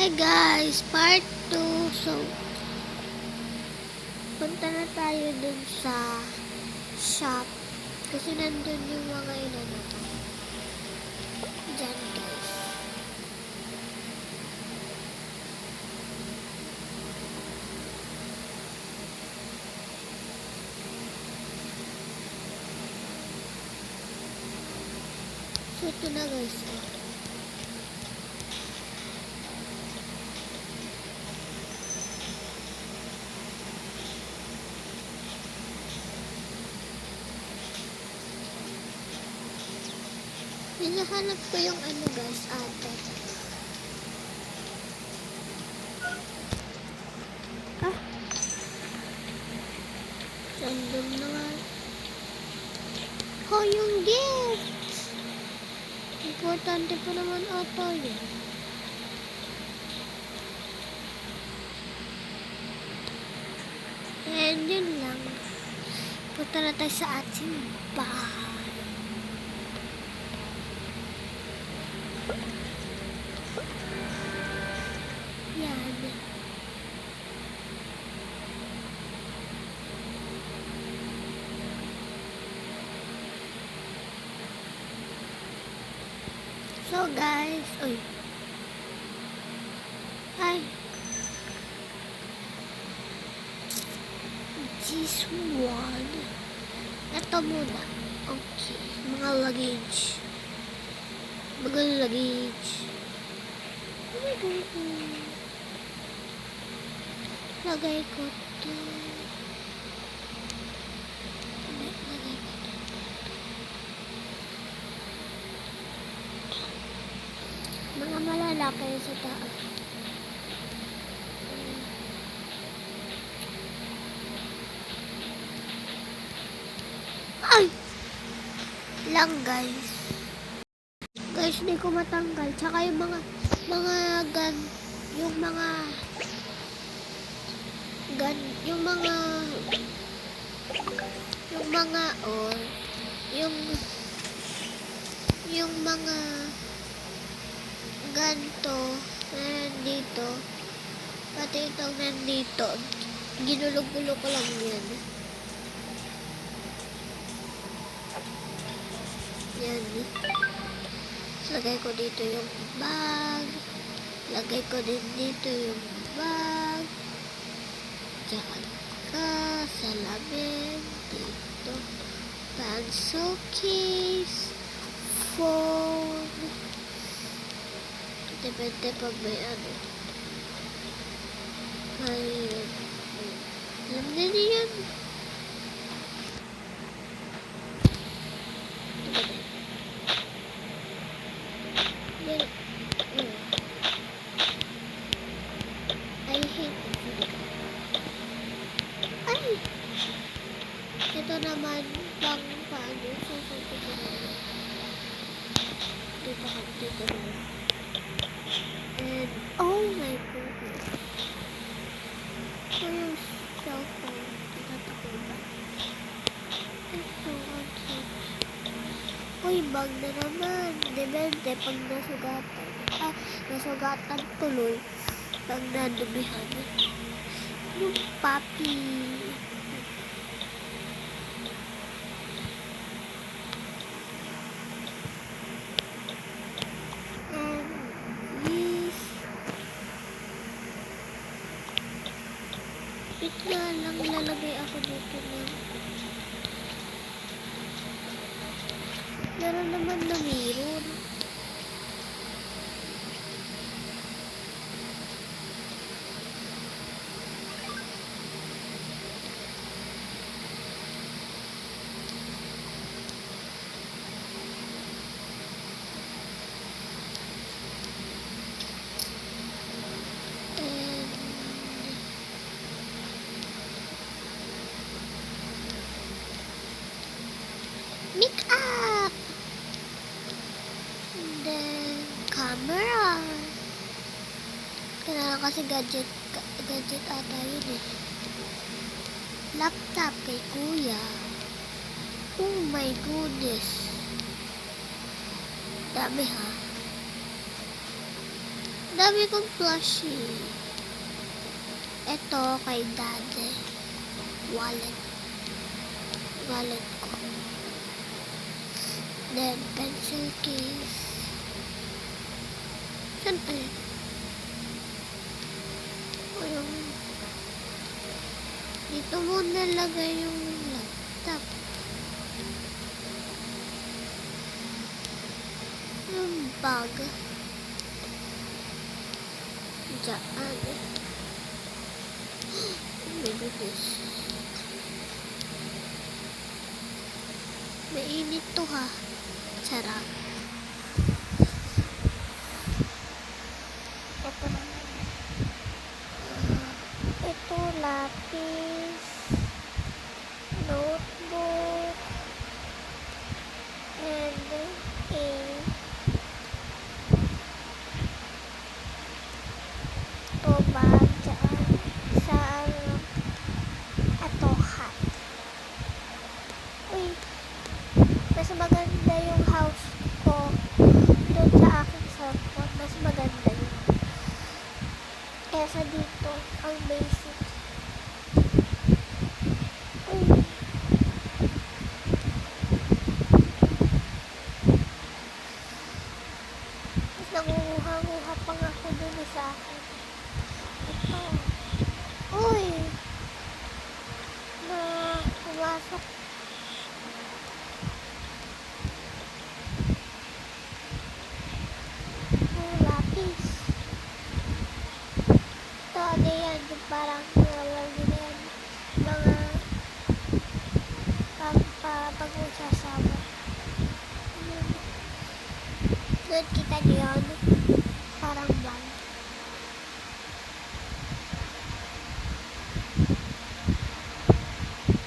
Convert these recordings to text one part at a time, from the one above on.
Hi guys, part 2. So, punta na tayo dun sa shop. Kasi nandun yung mga inanata. Diyan guys. So, ito na guys. Hinahanap ko yung ano guys, ate. Random na nga. Oh, yung gift! Importante pa naman ata yun. And yun lang. Punta na tayo sa ating bahay. Yan. So guys, hi. This one. Ito muna. Okay. Mga luggage. Mga luggage. Oh my God. Lagay ko to. Lagay ko to. Mga malalaki sa taas. Ay! Lang guys. Guys, hindi ko matanggal. Tsaka yung mga gun, yung mga gun, yung mga ganto na nandito, pati itong nandito, ginulog-gulo ko lang yan. Yan. Lagay ko dito yung bag. Lagay ko din dito yung bag. Diyan ka, salamin, dito. Pencil case, phone. Depende pag may ano. Ayun. Alam na yan. I hate it. Ay! Ito naman pang paano. Sasabi ko naman. Dito naman. And, oh my goodness. Ito yung cellphone. Tinatakutan. Ito, uy, bag na naman. Depende pag nasugatan. Nasugatan tuloy. Pag nadumihan. Yung papi. Bigla lang lalagay ako dito na meron naman na meron. Make up! And then, camera. Kailangan kasi gadget ata yun eh. Laptop kay kuya. Oh my goodness. Dami ha. Dami kong plushie. Ito kay daddy. Wallet. Wallet ko. Then, pencil case. Saan pa yun? Walang... Dito mo nalagay yung laptop. Yung bag. Diyan. Bilis. Mainit to ha. Sarap. Ito naman. Ito lapis. Notebook. And ink. Ito bag dyan. Sa ano. Ito hat. Uy. Mas maganda yung house ko doon sa aking cellphone. Mas maganda yun. Kesa dito, ang basic. Uy. Mas nangunguha-nguha pa nga ako doon sa akin. Ito. Uy. Na pumasok. Lapis. Ito, ano yan? Yung parang nalagi na yan. Mga pag-usasawa. Doon kita niyo yun. Parang bang.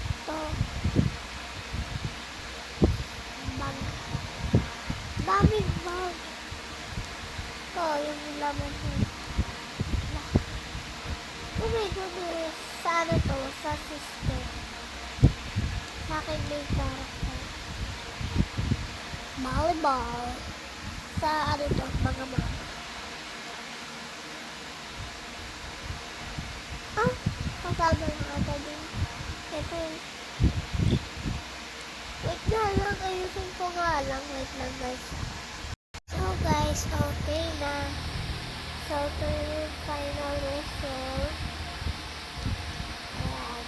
Ito. Bag. Daming bag. Ito, yung laman mo. Oh my goodness. Sa ano to? Sa system. Sa akin may character. Volleyball. Sa ano to? Mga mama. Ah! Kasama yung ata din. Ito yung... Wait na lang. Ayusin ko nga lang. Wait lang guys. So guys, okay na. So ito yung final result. Ayan.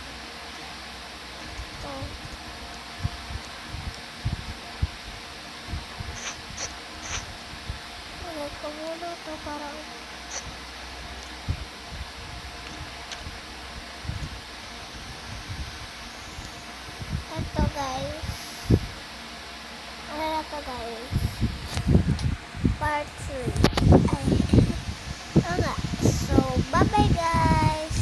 Ito. Ulit ko muna ito parang... Ito guys. Ano na ito guys? Part 3. Ay. nga. So, bye-bye guys.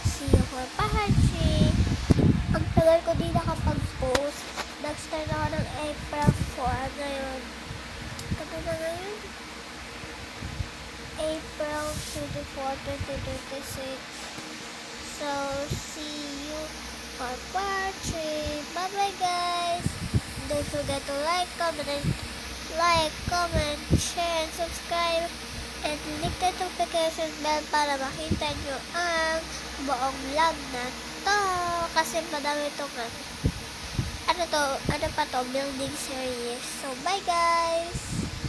See you for part 3. Ang tagal ko din nakapag-post. Nag-start ako ng April 4 ngayon. Kata na ngayon? April 24, 2026. So, see you for part 3. Bye-bye guys. Don't forget to like, comment, share, and subscribe. And click the notification bell para makita nyo ang buong vlog na to. Kasi madami itong ano pa to, building series. So, bye guys!